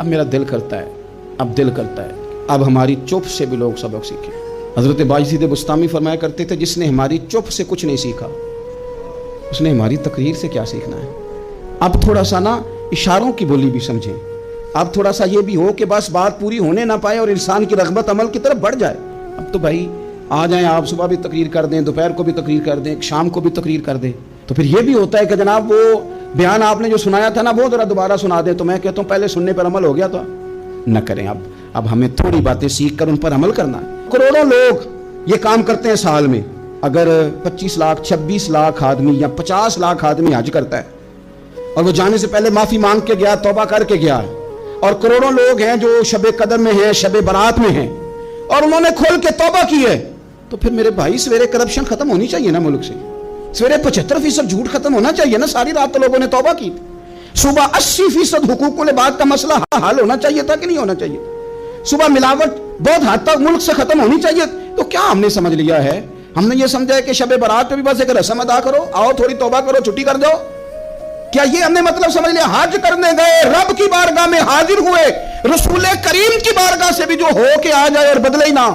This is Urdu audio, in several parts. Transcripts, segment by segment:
اب میرا دل کرتا ہے اب ہماری چپ سے بھی لوگ سبق سیکھیں۔ حضرت باجید بستامی فرمایا کرتے تھے جس نے ہماری چپ سے کچھ نہیں سیکھا اس نے ہماری تقریر سے کیا سیکھنا ہے۔ اب تھوڑا سا نا اشاروں کی بولی بھی سمجھیں، اب تھوڑا سا یہ بھی ہو کہ بس بات پوری ہونے نہ پائے اور انسان کی رغبت عمل کی طرف بڑھ جائے۔ اب تو بھائی آ جائیں آپ، صبح بھی تقریر کر دیں، دوپہر کو بھی تقریر کر دیں، شام کو بھی تقریر کر دیں، تو پھر یہ بھی ہوتا ہے کہ جناب وہ بیان آپ نے جو سنایا تھا نا وہ ذرا دوبارہ سنا دیں، تو میں کہتا ہوں پہلے سننے پر عمل ہو گیا تو نہ کریں۔ اب ہمیں تھوڑی باتیں سیکھ کر ان پر عمل کرنا ہے۔ کروڑوں لوگ یہ کام کرتے ہیں سال میں، اگر 25 لاکھ 26 لاکھ آدمی یا 50 لاکھ آدمی حج کرتا ہے اور وہ جانے سے پہلے معافی مانگ کے گیا، توبہ کر کے گیا، اور کروڑوں لوگ ہیں جو شب قدر میں ہیں، شب برات میں ہیں، اور انہوں نے کھول کے توبہ کی ہے، تو پھر میرے بھائی سویرے کرپشن ختم ہونی چاہیے نا ملک سے، سویرے 75% جھوٹ ختم ہونا چاہیے نا، ساری رات تو لوگوں نے توبہ کی، صبح 80% حقوق العباد کا مسئلہ حل ہونا چاہیے تھا کہ نہیں ہونا چاہیے، صبح ملاوٹ بہت حد تک ملک سے ختم ہونی چاہیے۔ تو کیا ہم نے سمجھ لیا ہے؟ ہم نے یہ سمجھا ہے کہ شب برات پہ بھی بس ایک رسم ادا کرو، آؤ تھوڑی توبہ کرو، چھٹی کر دو، کیا یہ ہم نے مطلب سمجھ لیا؟ حج کرنے گئے، رب کی بارگاہ میں حاضر ہوئے، رسول کریم کی بارگاہ سے بھی جو ہو کے آ جائے اور بدلے ہی نہ،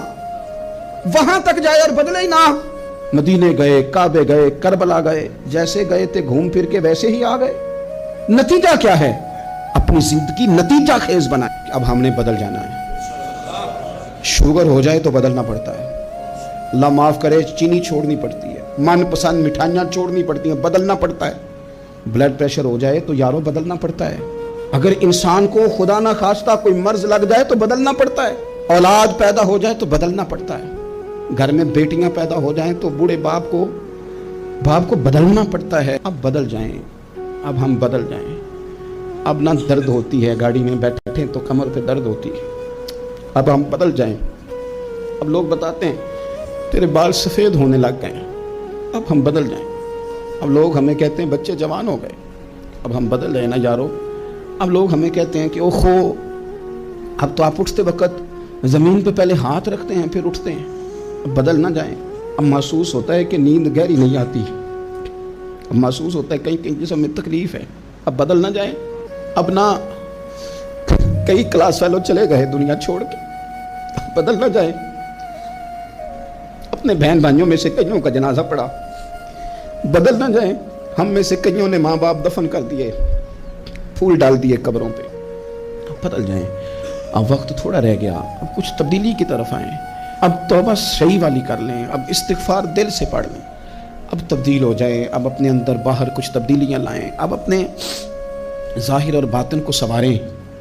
وہاں تک جائے اور بدلے ہی نہ۔ مدینے گئے، کعبے گئے، کربلا گئے، جیسے گئے تھے گھوم پھر کے ویسے ہی آ گئے۔ نتیجہ کیا ہے؟ اپنی زندگی نتیجہ خیز بنائے۔ اب ہم نے بدل جانا ہے۔ شوگر ہو جائے تو بدلنا پڑتا ہے، اللہ معاف کرے، چینی چھوڑنی پڑتی ہے، من پسند مٹھائیاں چھوڑنی پڑتی ہیں، بدلنا پڑتا ہے۔ بلڈ پریشر ہو جائے تو یارو بدلنا پڑتا ہے۔ اگر انسان کو خدا نہ خواستہ کوئی مرض لگ جائے تو بدلنا پڑتا ہے۔ اولاد پیدا ہو جائے تو بدلنا پڑتا ہے۔ گھر میں بیٹیاں پیدا ہو جائیں تو بوڑھے باپ کو بدلنا پڑتا ہے۔ اب بدل جائیں، اب ہم بدل جائیں۔ اب نہ درد ہوتی ہے، گاڑی میں بیٹھے تو کمر پہ درد ہوتی ہے، اب ہم بدل جائیں۔ اب لوگ بتاتے ہیں تیرے بال سفید ہونے لگ گئے، اب ہم بدل جائیں۔ اب لوگ ہمیں کہتے ہیں بچے جوان ہو گئے، اب ہم بدل رہے نا یارو۔ اب لوگ ہمیں کہتے ہیں کہ اوہو، اب تو آپ اٹھتے وقت زمین پہ پہلے ہاتھ رکھتے ہیں پھر اٹھتے ہیں۔ اب بدل نہ جائیں۔ اب محسوس ہوتا ہے کہ نیند گہری نہیں آتی، اب محسوس ہوتا ہے کہیں جسم میں تکلیف ہے، اب بدل نہ جائیں۔ اب نہ کئی کلاس فیلو چلے گئے دنیا چھوڑ کے، بدل نہ جائیں۔ اپنے بہن بھائیوں میں سے کئیوں کا جنازہ پڑا، بدل نہ جائیں۔ ہم میں سے کئیوں نے ماں باپ دفن کر دیے، پھول ڈال دیے قبروں پہ، اب بدل جائیں۔ اب وقت تھوڑا رہ گیا، اب کچھ تبدیلی کی طرف آئیں۔ اب توبہ صحیح والی کر لیں، اب استغفار دل سے پڑھ لیں، اب تبدیل ہو جائیں، اب اپنے اندر باہر کچھ تبدیلیاں لائیں، اب اپنے ظاہر اور باطن کو سنواریں۔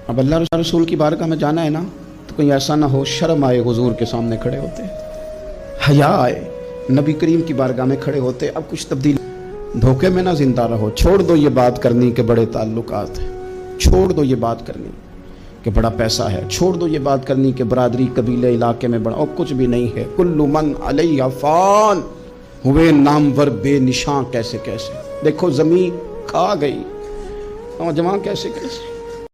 اب اللہ رسول کی بارگاہ میں جانا ہے نا تو کہیں ایسا نہ ہو شرم آئے حضور کے سامنے کھڑے ہوتے، حیا آئے نبی کریم کی بارگاہ میں کھڑے ہوتے۔ اب کچھ تبدیل، دھوکے میں نہ زندہ رہو، چھوڑ دو یہ بات کرنی کہ بڑے تعلقات ہیں، چھوڑ دو یہ بات کرنی کہ بڑا پیسہ ہے، چھوڑ دو یہ بات کرنی کہ برادری قبیلے علاقے میں بڑا، اور کچھ بھی نہیں ہے۔ کل من علیہ فان، ہوئے نامور بے نشاں کیسے کیسے، دیکھو زمین کھا گئی، نوجوان کیسے کیسے۔